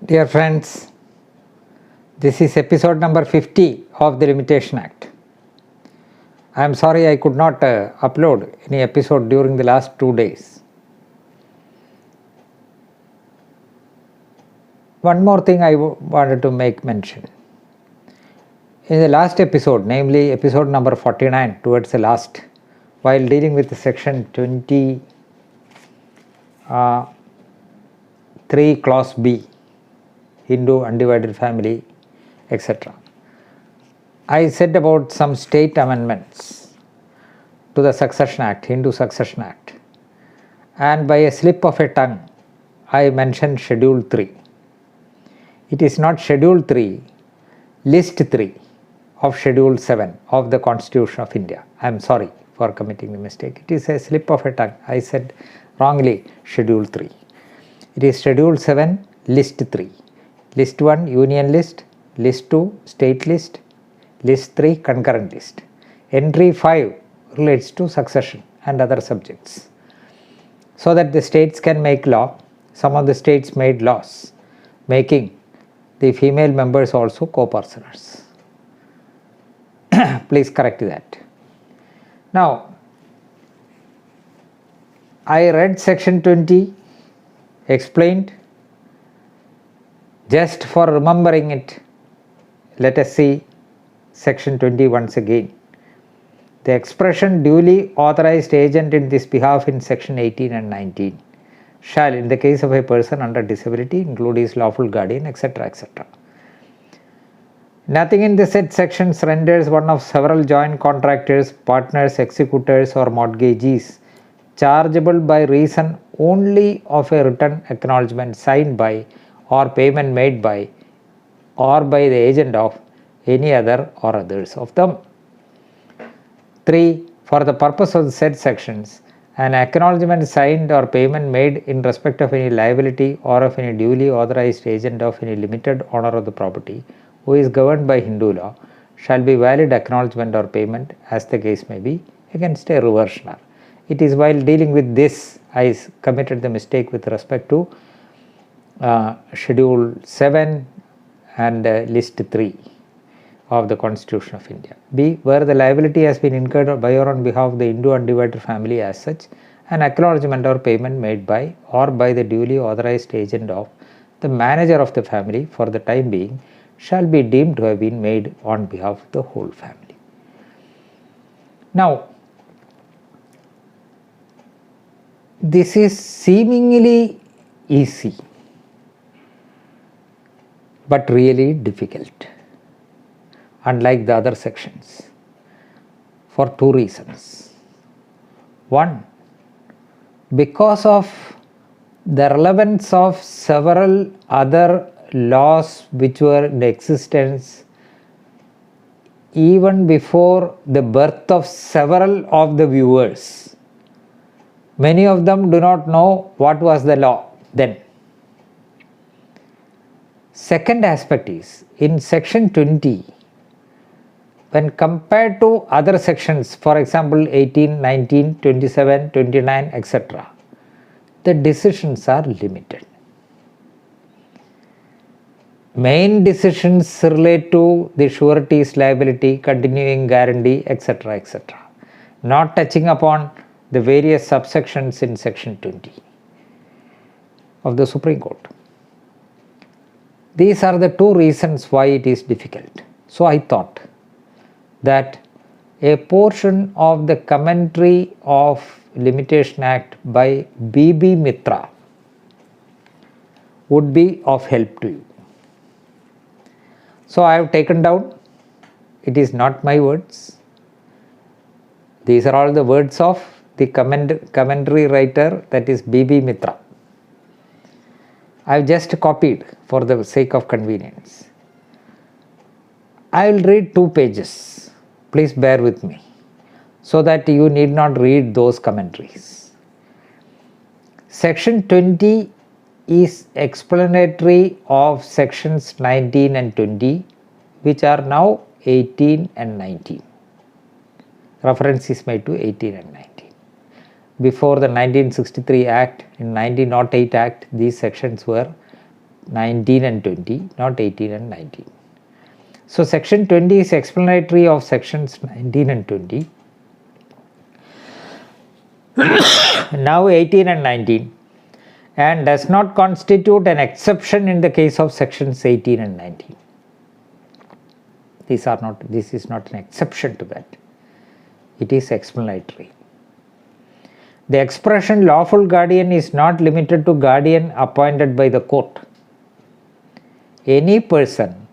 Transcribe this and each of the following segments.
Dear friends, this is episode number 50 of the Limitation Act. I am sorry I could not upload any episode during the last 2 days. One more thing I wanted to make mention. In the last episode, namely episode number 49, towards the last, while dealing with section 23 clause B, Hindu undivided family, etc. I said about some state amendments to the Succession Act, Hindu Succession Act, and by a slip of a tongue, I mentioned Schedule 3. It is not Schedule 3, List 3 of Schedule 7 of the Constitution of India. I am sorry for committing the mistake. It is a slip of a tongue. I said wrongly Schedule 3. It is Schedule 7, List 3. List 1, Union List. List 2, State List. List 3, Concurrent List. Entry 5 relates to succession and other subjects. So that the states can make law. Some of the states made laws making the female members also co-personers. Please correct that. Now, I read section 20, explained. Just for remembering it, let us see section 20 once again. The expression duly authorized agent in this behalf in section 18 and 19 shall, in the case of a person under disability, include his lawful guardian, etc., etc. Nothing in the said sections renders one of several joint contractors, partners, executors, or mortgagees chargeable by reason only of a written acknowledgement signed by or payment made by or by the agent of any other or others of them. 3. For the purpose of the said sections, an acknowledgement signed or payment made in respect of any liability or of any duly authorized agent of any limited owner of the property who is governed by Hindu law shall be valid acknowledgement or payment as the case may be against a reversioner. It is while dealing with this I committed the mistake with respect to Schedule 7 and List 3 of the Constitution of India. B. Where the liability has been incurred by or on behalf of the Hindu undivided family as such, an acknowledgement or payment made by or by the duly authorized agent of the manager of the family for the time being shall be deemed to have been made on behalf of the whole family. Now, this is seemingly easy, but really difficult, unlike the other sections, for two reasons. One, because of the relevance of several other laws which were in existence even before the birth of several of the viewers. Many of them do not know what was the law then. Second aspect is, in section 20, when compared to other sections, for example 18, 19, 27, 29, etc., the decisions are limited. Main decisions relate to the sureties, liability, continuing guarantee, etc., etc., not touching upon the various subsections in section 20 of the Supreme Court. These are the two reasons why it is difficult. So I thought that a portion of the commentary of Limitation Act by B.B. Mitra would be of help to you. So I have taken down, it is not my words. These are all the words of the commentary writer, that is B.B. Mitra. I have just copied for the sake of convenience. I will read 2 pages. Please bear with me so that you need not read those commentaries. Section 20 is explanatory of sections 19 and 20, which are now 18 and 19. Reference is made to 18 and 19. Before the 1963 Act, in 1908 Act, these sections were 19 and 20, not 18 and 19. So section 20 is explanatory of sections 19 and 20. Now 18 and 19, and does not constitute an exception in the case of sections 18 and 19. This is not an exception to that. It is explanatory. The expression lawful guardian is not limited to guardian appointed by the court. Any person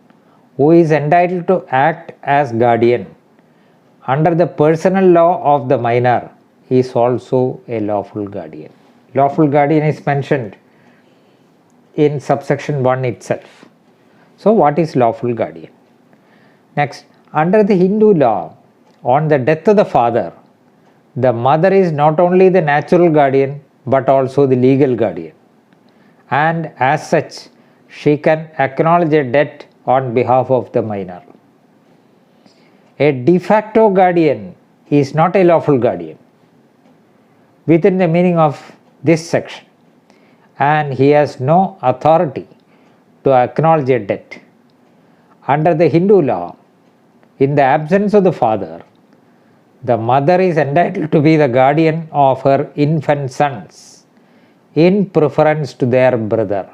who is entitled to act as guardian under the personal law of the minor is also a lawful guardian. Lawful guardian is mentioned in subsection 1 itself. So what is lawful guardian? Next, under the Hindu law, on the death of the father, the mother is not only the natural guardian but also the legal guardian, and as such she can acknowledge a debt on behalf of the minor. A de facto guardian is not a lawful guardian within the meaning of this section, and he has no authority to acknowledge a debt. Under the Hindu law, in the absence of the father, the mother is entitled to be the guardian of her infant sons in preference to their brother.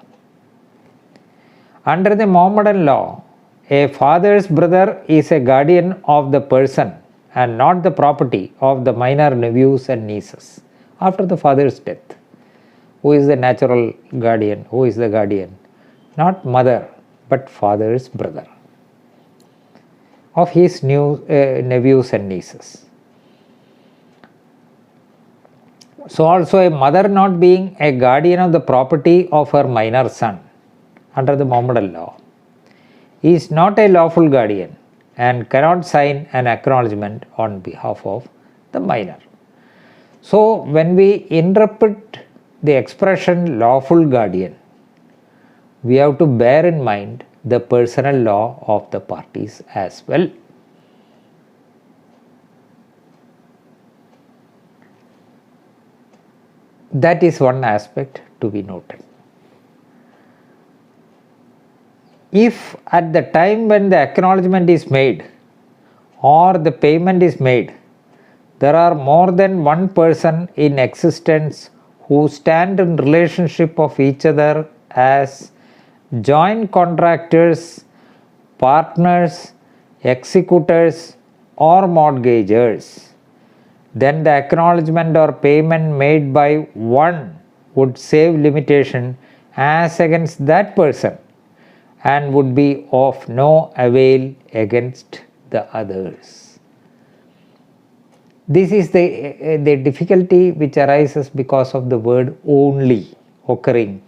Under the Mohammedan law, a father's brother is a guardian of the person and not the property of the minor nephews and nieces after the father's death. Who is the natural guardian? Who is the guardian? Not mother, but father's brother of his nephews and nieces. So also a mother not being a guardian of the property of her minor son under the Mohammedan law is not a lawful guardian and cannot sign an acknowledgement on behalf of the minor. So when we interpret the expression lawful guardian, we have to bear in mind the personal law of the parties as well. That is one aspect to be noted. If at the time when the acknowledgement is made or the payment is made, there are more than one person in existence who stand in relationship of each other as joint contractors, partners, executors or mortgagors, then the acknowledgement or payment made by one would save limitation as against that person and would be of no avail against the others. This is the difficulty which arises because of the word only occurring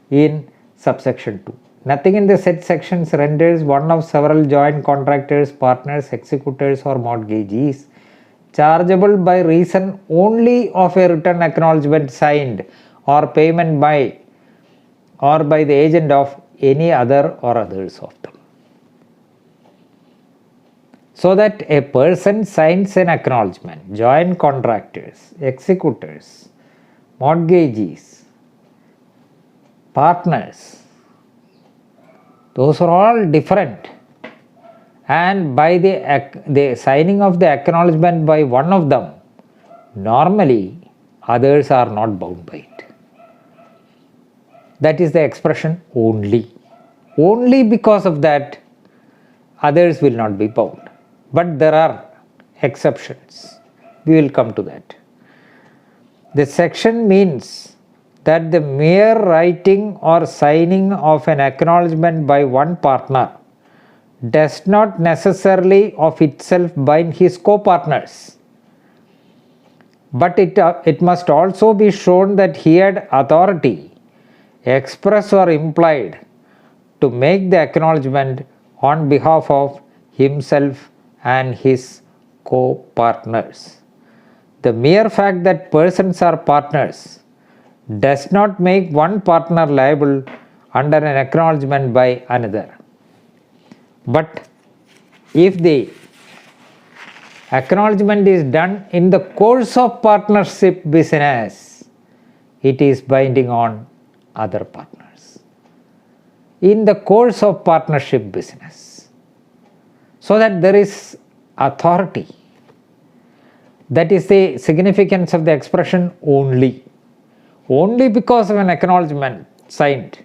in subsection 2. Nothing in the said sections renders one of several joint contractors, partners, executors or mortgagees chargeable by reason only of a written acknowledgement signed or payment by or by the agent of any other or others of them. So that a person signs an acknowledgement, joint contractors, executors, mortgagees, partners, those are all different, and by the signing of the acknowledgement by one of them, normally others are not bound by it. That is the expression only. Only because of that, others will not be bound. But there are exceptions. We will come to that. The section means that the mere writing or signing of an acknowledgement by one partner does not necessarily of itself bind his co-partners. But it must also be shown that he had authority, express or implied, to make the acknowledgement on behalf of himself and his co-partners. The mere fact that persons are partners does not make one partner liable under an acknowledgement by another. But if the acknowledgement is done in the course of partnership business, it is binding on other partners. in the course of partnership business, so that there is authority. That is the significance of the expression only. Only because of an acknowledgement signed,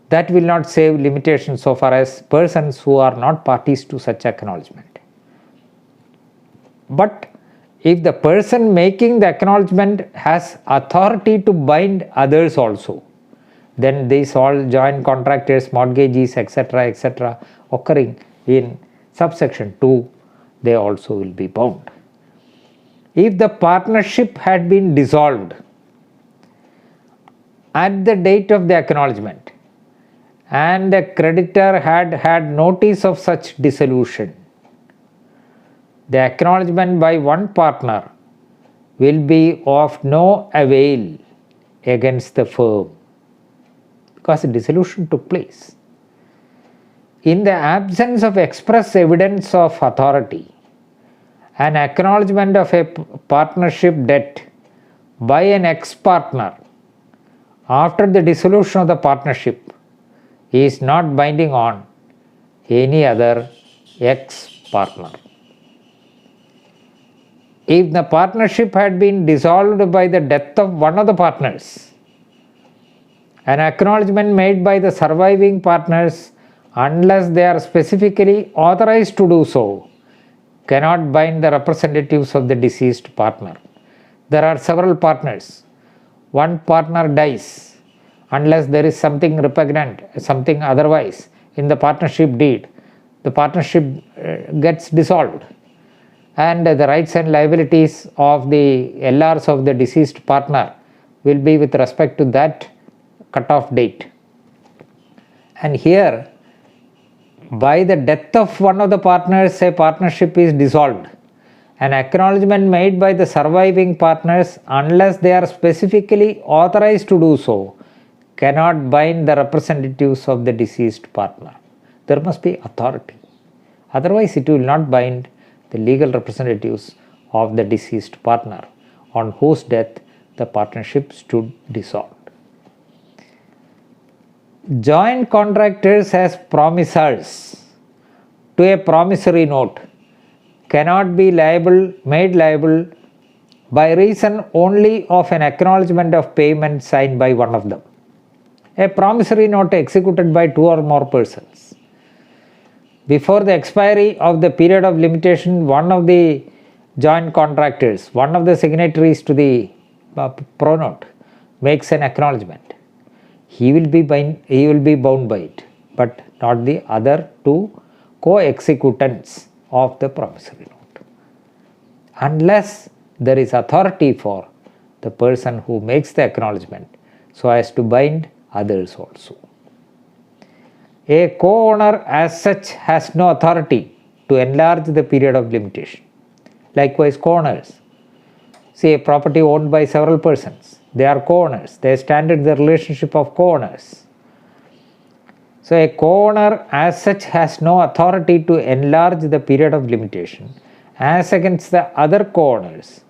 that will not save limitations so far as persons who are not parties to such acknowledgement. But if the person making the acknowledgement has authority to bind others also, then these all joint contractors, mortgagees, etc. occurring in subsection 2, they also will be bound. If the partnership had been dissolved at the date of the acknowledgement and the creditor had notice of such dissolution, the acknowledgement by one partner will be of no avail against the firm, because the dissolution took place. In the absence of express evidence of authority, an acknowledgement of a partnership debt by an ex-partner after the dissolution of the partnership is not binding on any other ex-partner. If the partnership had been dissolved by the death of one of the partners, an acknowledgement made by the surviving partners, unless they are specifically authorized to do so, cannot bind the representatives of the deceased partner. There are several partners. One partner dies, unless there is something repugnant, something otherwise in the partnership deed, the partnership gets dissolved, and the rights and liabilities of the LRs of the deceased partner will be with respect to that cut-off date. And here, by the death of one of the partners, a partnership is dissolved. An acknowledgement made by the surviving partners, unless they are specifically authorized to do so, cannot bind the representatives of the deceased partner. There must be authority. Otherwise, it will not bind the legal representatives of the deceased partner, on whose death the partnership stood dissolved. Joint contractors as promisors to a promissory note cannot be made liable by reason only of an acknowledgement of payment signed by one of them. A promissory note executed by two or more persons. Before the expiry of the period of limitation, one of the joint contractors, one of the signatories to the pronote, makes an acknowledgement. He will be bound by it, but not the other two co-executants of the promissory note, unless there is authority for the person who makes the acknowledgement so as to bind others also. A co-owner as such has no authority to enlarge the period of limitation. Likewise, co-owners. See, a property owned by several persons, they are co-owners, they stand in the relationship of co-owners. So, a co-owner as such has no authority to enlarge the period of limitation as against the other co-owners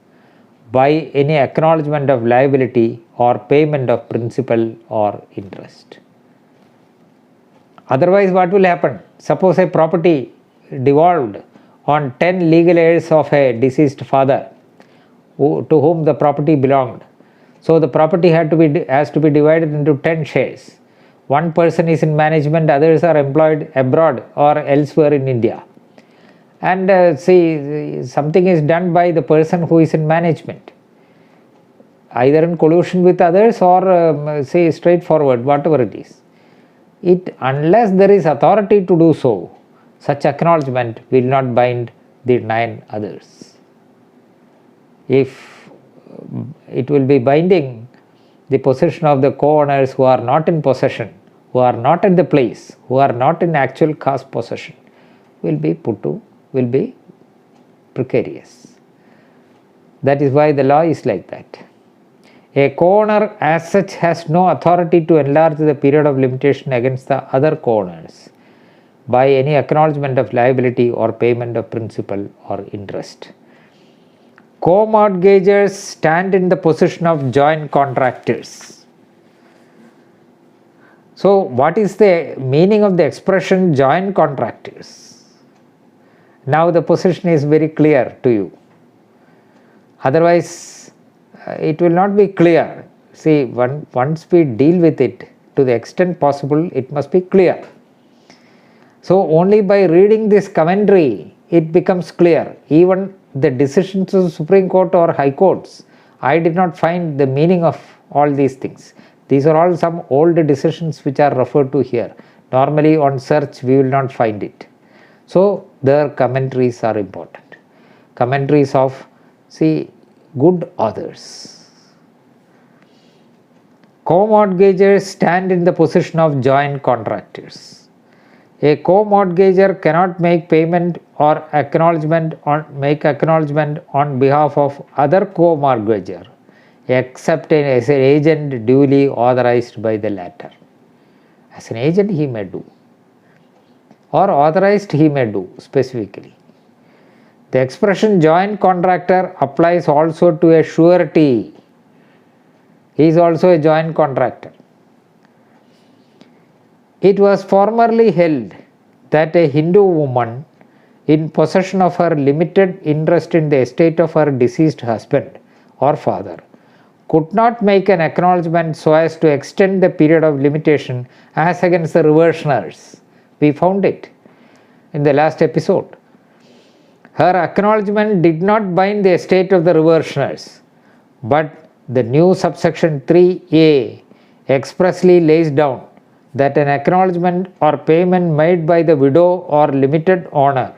by any acknowledgement of liability or payment of principal or interest. Otherwise, what will happen? Suppose a property devolved on 10 legal heirs of a deceased father to whom the property belonged. So, the property has to be divided into 10 shares. One person is in management, others are employed abroad or elsewhere in India. And something is done by the person who is in management, either in collusion with others or straightforward, whatever it is. Unless there is authority to do so, such acknowledgement will not bind the 9 others. If it will be binding the possession of the co-owners who are not in possession, who are not at the place, who are not in actual cause possession, will be precarious. That is why the law is like that. A co-owner as such has no authority to enlarge the period of limitation against the other co-owners by any acknowledgement of liability or payment of principal or interest. Co-mortgagers stand in the position of joint contractors. So, what is the meaning of the expression joint contractors? Now the position is very clear to you. Otherwise, it will not be clear. See, once we deal with it to the extent possible, it must be clear. So, only by reading this commentary, it becomes clear. Even the decisions of the Supreme Court or High Courts, I did not find the meaning of all these things. These are all some old decisions which are referred to here. Normally on search we will not find it. So their commentaries are important. Commentaries of, see, good authors. Co-mortgagers stand in the position of joint contractors. A co-mortgager cannot make payment or make acknowledgement on behalf of other co-mortgager except as an agent duly authorized by the latter. As an agent he may do, or authorized he may do specifically. The expression joint contractor applies also to a surety. He is also a joint contractor. It was formerly held that a Hindu woman in possession of her limited interest in the estate of her deceased husband or father could not make an acknowledgement so as to extend the period of limitation as against the reversioners. We found it in the last episode. Her acknowledgement did not bind the estate of the reversioners, but the new subsection 3a expressly lays down that an acknowledgement or payment made by the widow or limited owner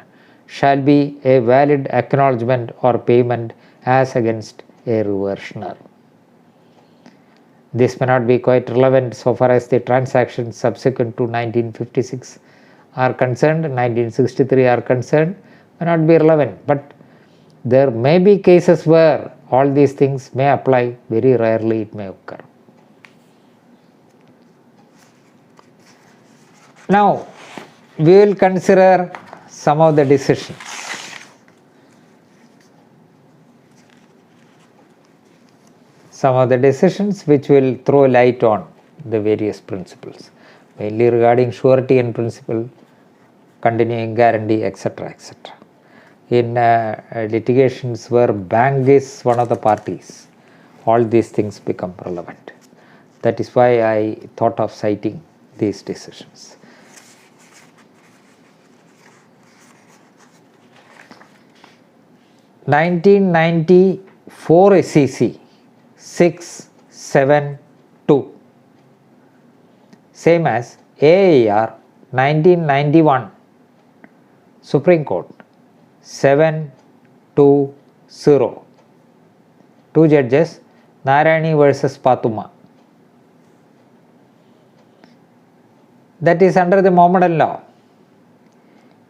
shall be a valid acknowledgement or payment as against a reversioner. This may not be quite relevant so far as the transactions subsequent to 1956 are concerned, 1963 are concerned, may not be relevant, but there may be cases where all these things may apply, very rarely it may occur. Now, we will consider some of the decisions. Some of the decisions which will throw light on the various principles, mainly regarding surety and principle, continuing guarantee, etc. etc. In litigations where bank is one of the parties, all these things become relevant. That is why I thought of citing these decisions. (1994) SEC 672, same as AIR 1991 Supreme Court 720, two judges, Narayani versus Patuma. That is under the Mohammedan law.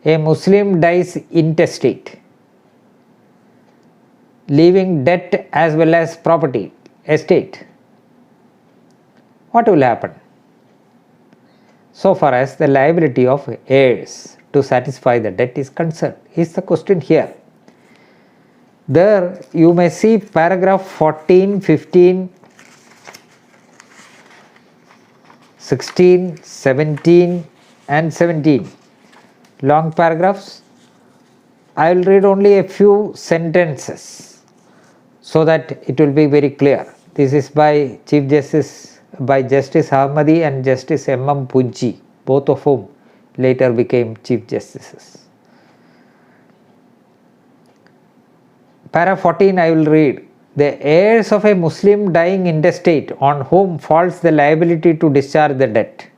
A Muslim dies intestate, leaving debt as well as property, estate. What will happen? So far as the liability of heirs to satisfy the debt is concerned, is the question here. There you may see paragraph 14, 15, 16, 17 and 17. Long paragraphs. I will read only a few sentences so that it will be very clear. This is by Justice Ahmadi and Justice M.M. Punchi, both of whom later became Chief Justices. Para 14 I will read. The heirs of a Muslim dying intestate on whom falls the liability to discharge the debt,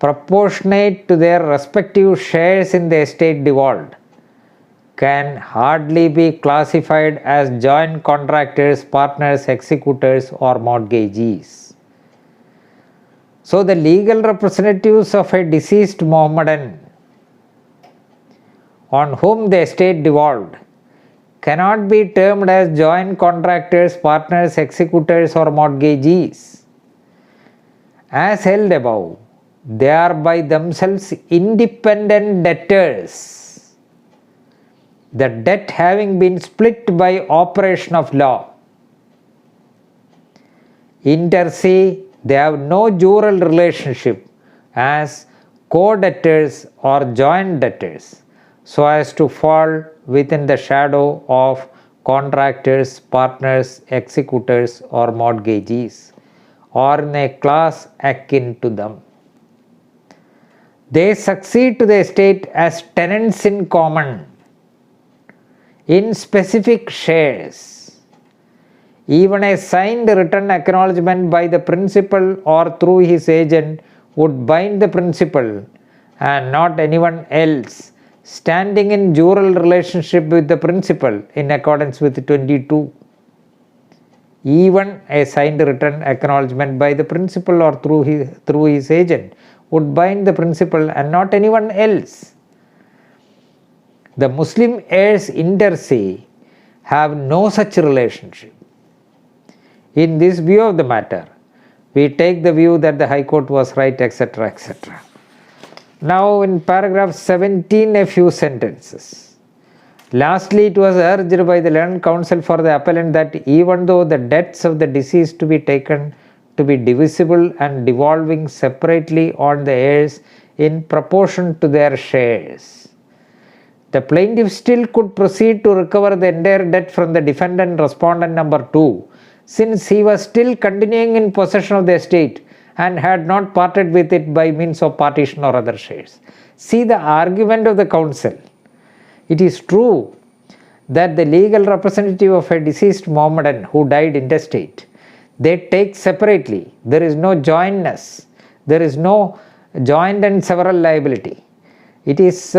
proportionate to their respective shares in the estate devolved, can hardly be classified as joint contractors, partners, executors or mortgagees. So the legal representatives of a deceased Mohammedan on whom the estate devolved cannot be termed as joint contractors, partners, executors or mortgagees. As held above, they are by themselves independent debtors, the debt having been split by operation of law. Inter se They have no jural relationship as co-debtors or joint debtors so as to fall within the shadow of contractors, partners, executors or mortgagees, or in a class akin to them. They succeed to the estate as tenants in common in specific shares. Even a signed written acknowledgement by the principal or through his agent would bind the principal and not anyone else standing in jural relationship with the principal in accordance with 22. Even a signed written acknowledgement by the principal or through his agent would bind the principal and not anyone else. The Muslim heirs inter se have no such relationship. In this view of the matter, we take the view that the High Court was right, etc., etc. Now in paragraph 17, a few sentences. Lastly, it was urged by the learned counsel for the appellant that even though the debts of the deceased to be taken to be divisible and devolving separately on the heirs in proportion to their shares, the plaintiff still could proceed to recover the entire debt from the defendant respondent number 2, since he was still continuing in possession of the estate and had not parted with it by means of partition or other shares. See the argument of the counsel. It is true that the legal representative of a deceased Mohammedan who died intestate, they take separately. There is no jointness. There is no joint and several liability. It is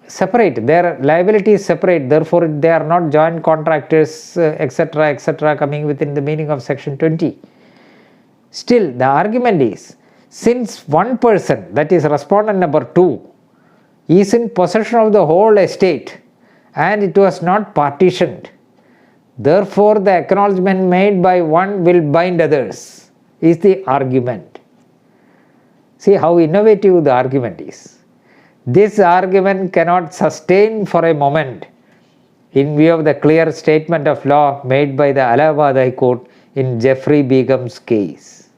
separate. Their liability is separate. Therefore, they are not joint contractors, etc., etc., coming within the meaning of section 20. Still, the argument is, since one person, that is respondent number 2, is in possession of the whole estate and it was not partitioned, therefore the acknowledgement made by one will bind others, is the argument. See how innovative the argument is. This argument cannot sustain for a moment in view of the clear statement of law made by the Allahabad High Court in Jeffrey Begum's case.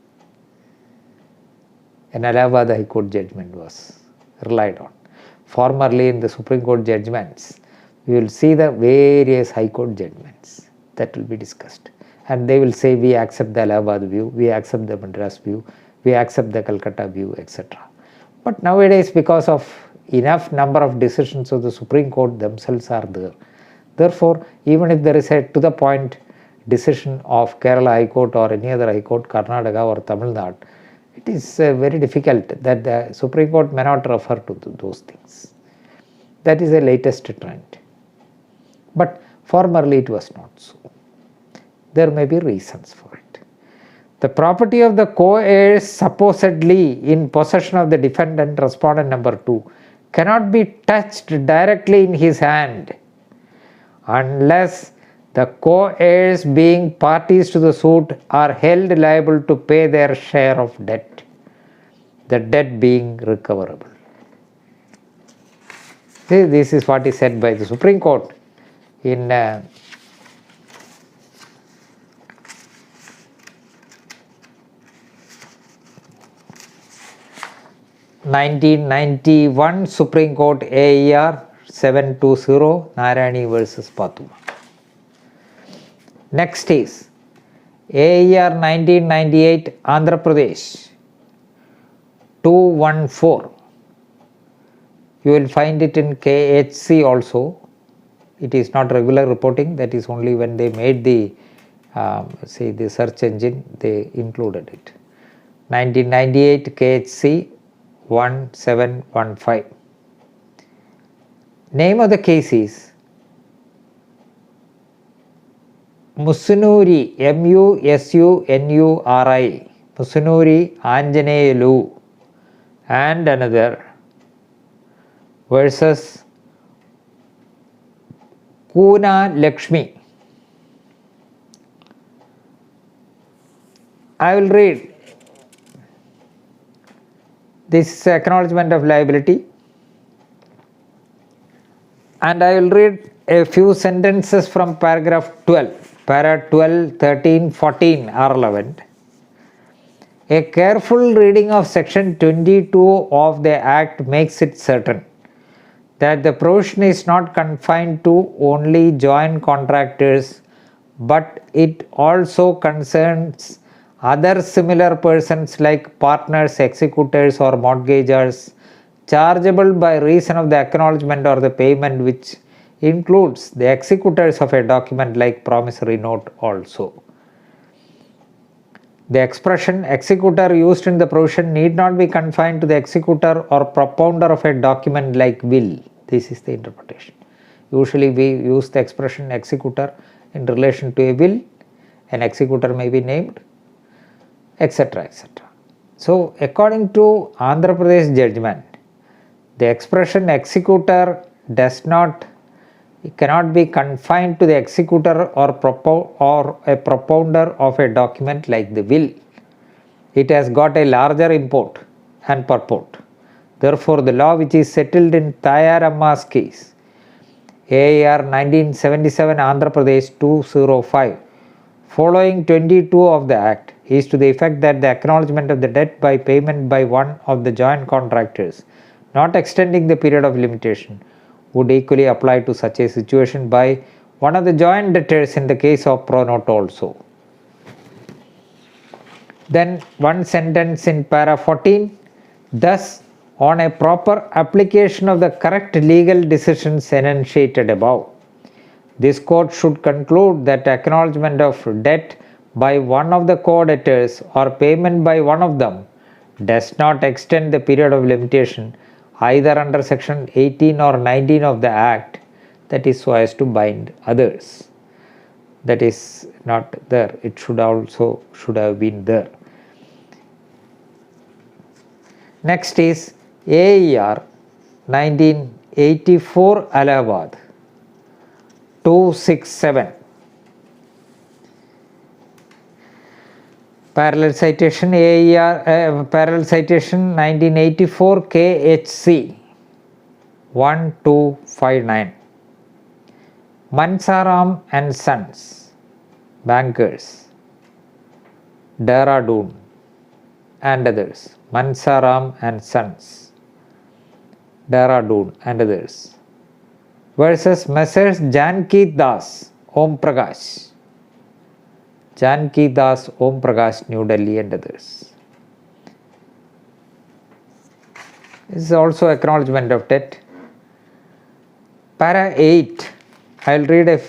An Allahabad High Court judgment was relied on. Formerly in the Supreme Court judgments, we will see the various High Court judgments that will be discussed. And they will say, we accept the Allahabad view, we accept the Madras view, we accept the Calcutta view, etc. But nowadays, because of enough number of decisions of the Supreme Court themselves are there, therefore, even if there is a to the point decision of Kerala High Court or any other High Court, Karnataka or Tamil Nadu, it is very difficult that the Supreme Court may not refer to those things. That is the latest trend. But formerly it was not so. There may be reasons for it. The property of the co-heirs supposedly in possession of the defendant, respondent number 2, cannot be touched directly in his hand unless the co-heirs being parties to the suit are held liable to pay their share of debt, the debt being recoverable. See, this is what is said by the Supreme Court in 1991 Supreme Court AER 720 Narayani versus Patuma. Next is AER 1998 Andhra Pradesh 214. You will find it in KHC also. It is not regular reporting, that is only when they made the the search engine, they included it. 1998 KHC 1715. Name of the case is Musunuri, Musunuri, Musunuri Anjaneyulu and another versus Kuna Lakshmi. I will read. This is acknowledgement of liability, and I will read a few sentences from paragraph 12. Para 12, 13, 14 are relevant. A careful reading of section 22 of the Act makes it certain that the provision is not confined to only joint contractors, but it also concerns other similar persons like partners, executors, or mortgagors, chargeable by reason of the acknowledgement or the payment, which includes the executors of a document like promissory note also. The expression executor used in the provision need not be confined to the executor or propounder of a document like will. This is the interpretation. Usually we use the expression executor in relation to a will. An executor may be named, etc. etc. So according to Andhra Pradesh judgment, the expression executor cannot be confined to the executor or a propounder of a document like the will. It has got a larger import and purport. Therefore, the law which is settled in Thayaramma's case, AIR 1977 Andhra Pradesh 205, following 22 of the Act, is to the effect that the acknowledgement of the debt by payment by one of the joint contractors, not extending the period of limitation, would equally apply to such a situation by one of the joint debtors in the case of pro note also. Then one sentence in para 14, thus on a proper application of the correct legal decisions enunciated above, this court should conclude that acknowledgement of debt by one of the co-debtors or payment by one of them does not extend the period of limitation either under section 18 or 19 of the Act, that is so as to bind others. That is not there. It should have been there. Next is AIR 1984 Allahabad 267. Parallel citation parallel citation 1984 KHC 1259. Mansaram and Sons, bankers, Dehradun and others. Mansaram and Sons, Dehradun and others versus Messrs. Janki Das, Om Prakash, Janki Das, Om Prakash, New Delhi and others. This is also acknowledgement of debt. Para 8, I will read a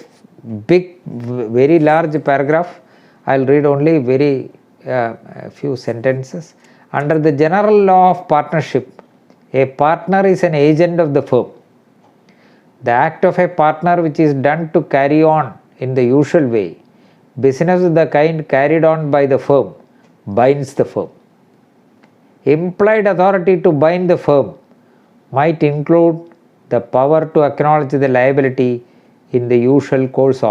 very large paragraph. I will read only very few sentences. Under the general law of partnership, a partner is an agent of the firm. The act of a partner which is done to carry on in the usual way business of the kind carried on by the firm binds the firm. Implied authority to bind the firm might include the power to acknowledge the liability in the usual course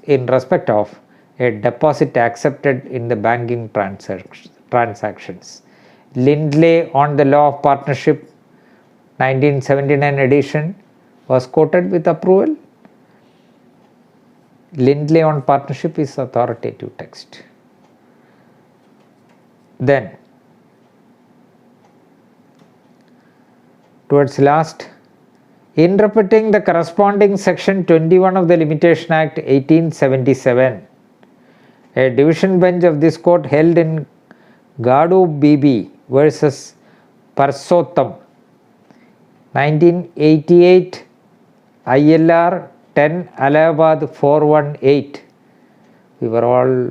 in respect of a deposit accepted in the banking transactions. Lindley on the law of partnership 1979 edition was quoted with approval. Lindley on partnership is authoritative text. Then towards last, interpreting the corresponding section 21 of the Limitation Act 1877, a division bench of this court held in Gadu Bibi versus Parsottam 1988 ILR 10 Allahabad 418. We were all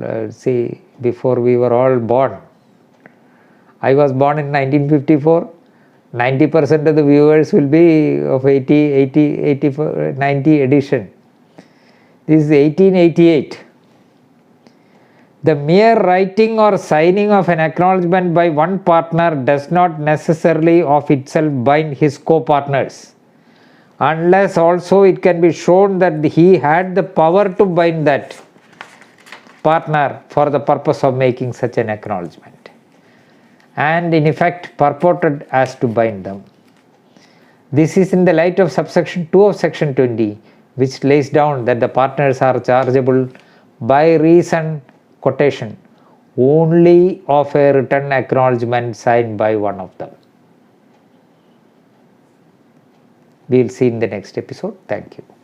before we were all born. I was born in 1954. 90% of the viewers will be of 90 edition. This is 1888. The mere writing or signing of an acknowledgement by one partner does not necessarily of itself bind his co-partners, unless also it can be shown that he had the power to bind that partner for the purpose of making such an acknowledgement, and in effect purported as to bind them. This is in the light of subsection 2 of section 20, which lays down that the partners are chargeable by reason quotation only of a written acknowledgement signed by one of them. We will see in the next episode. Thank you.